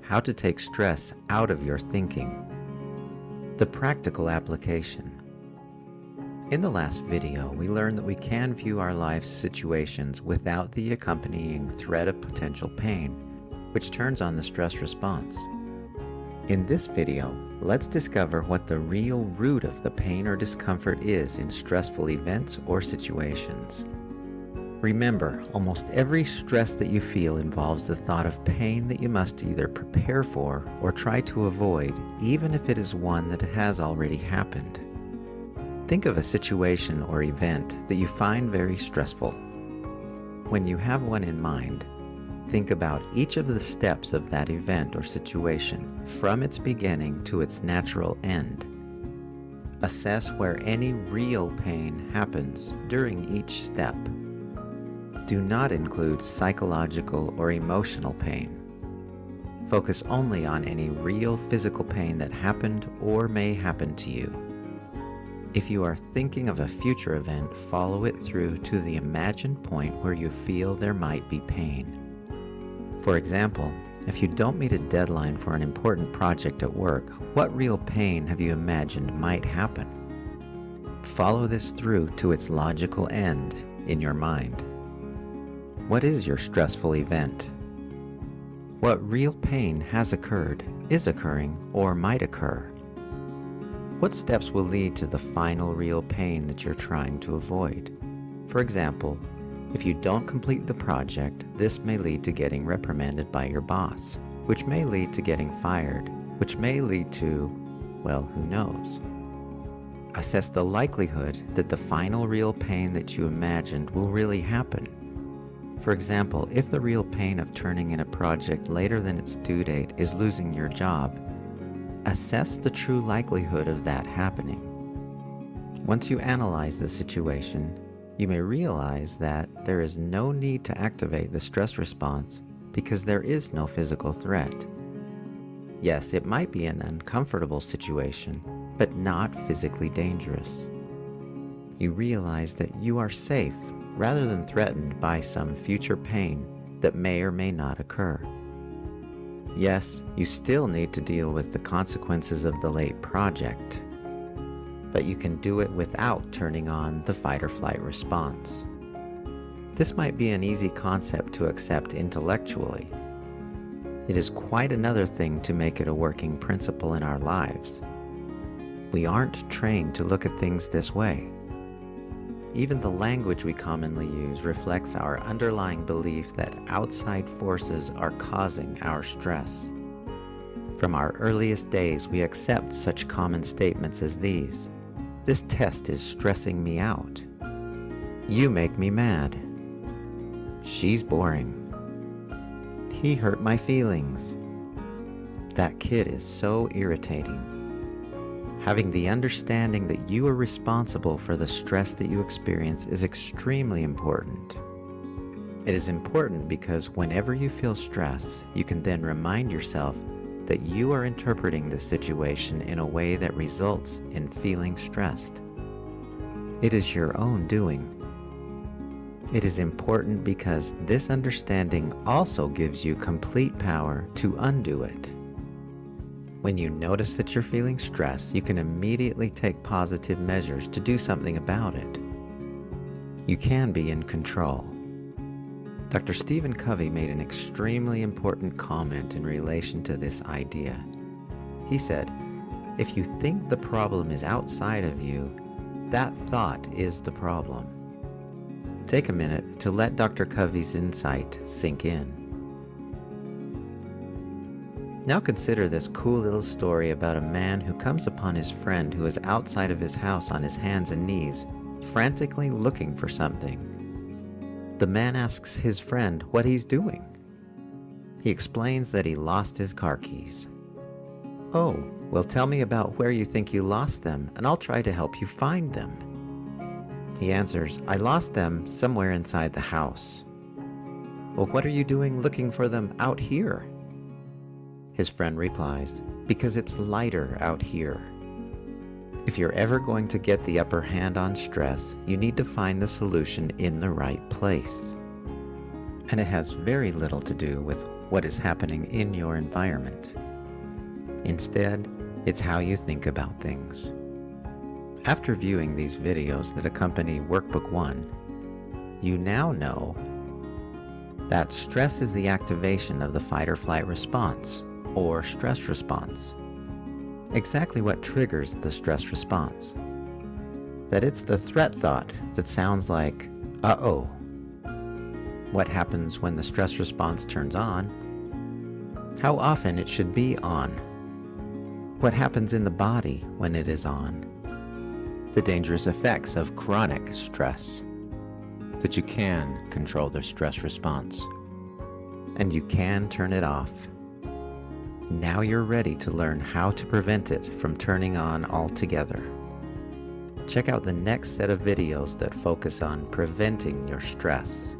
how to take stress out of your thinking. The practical application. In the last video, we learned that we can view our life's situations without the accompanying threat of potential pain, which turns on the stress response. In this video, let's discover what the real root of the pain or discomfort is in stressful events or situations. Remember, almost every stress that you feel involves the thought of pain that you must either prepare for or try to avoid, even if it is one that has already happened. Think of a situation or event that you find very stressful. When you have one in mind, think about each of the steps of that event or situation, from its beginning to its natural end. Assess where any real pain happens during each step. Do not include psychological or emotional pain. Focus only on any real physical pain that happened or may happen to you. If you are thinking of a future event, follow it through to the imagined point where you feel there might be pain. For example, if you don't meet a deadline for an important project at work, what real pain have you imagined might happen? Follow this through to its logical end in your mind. What is your stressful event? What real pain has occurred, is occurring, or might occur? What steps will lead to the final real pain that you're trying to avoid? For example, if you don't complete the project, this may lead to getting reprimanded by your boss, which may lead to getting fired, which may lead to, well, who knows? Assess the likelihood that the final real pain that you imagined will really happen. For example, if the real pain of turning in a project later than its due date is losing your job, assess the true likelihood of that happening. Once you analyze the situation, you may realize that there is no need to activate the stress response because there is no physical threat. Yes, it might be an uncomfortable situation, but not physically dangerous. You realize that you are safe rather than threatened by some future pain that may or may not occur. Yes, you still need to deal with the consequences of the late project, but you can do it without turning on the fight or flight response. This might be an easy concept to accept intellectually. It is quite another thing to make it a working principle in our lives. We aren't trained to look at things this way. Even the language we commonly use reflects our underlying belief that outside forces are causing our stress. From our earliest days, we accept such common statements as these. This test is stressing me out. You make me mad. She's boring. He hurt my feelings. That kid is so irritating. Having the understanding that you are responsible for the stress that you experience is extremely important. It is important because whenever you feel stress, you can then remind yourself that you are interpreting the situation in a way that results in feeling stressed. It is your own doing. It is important because this understanding also gives you complete power to undo it. When you notice that you're feeling stress, you can immediately take positive measures to do something about it. You can be in control. Dr. Stephen Covey made an extremely important comment in relation to this idea. He said, "If you think the problem is outside of you, that thought is the problem." Take a minute to let Dr. Covey's insight sink in. Now consider this cool little story about a man who comes upon his friend who is outside of his house on his hands and knees, frantically looking for something. The man asks his friend what he's doing. He explains that he lost his car keys. "Oh, well, tell me about where you think you lost them, and I'll try to help you find them." He answers, "I lost them somewhere inside the house." "Well, what are you doing looking for them out here?" His friend replies, "Because it's lighter out here." If you're ever going to get the upper hand on stress, you need to find the solution in the right place. And it has very little to do with what is happening in your environment. Instead, it's how you think about things. After viewing these videos that accompany Workbook 1, you now know that stress is the activation of the fight or flight response, or stress response. Exactly what triggers the stress response. That it's the threat thought that sounds like, uh-oh. What happens when the stress response turns on? How often it should be on? What happens in the body when it is on? The dangerous effects of chronic stress. That you can control the stress response. And you can turn it off. Now you're ready to learn how to prevent it from turning on altogether. Check out the next set of videos that focus on preventing your stress.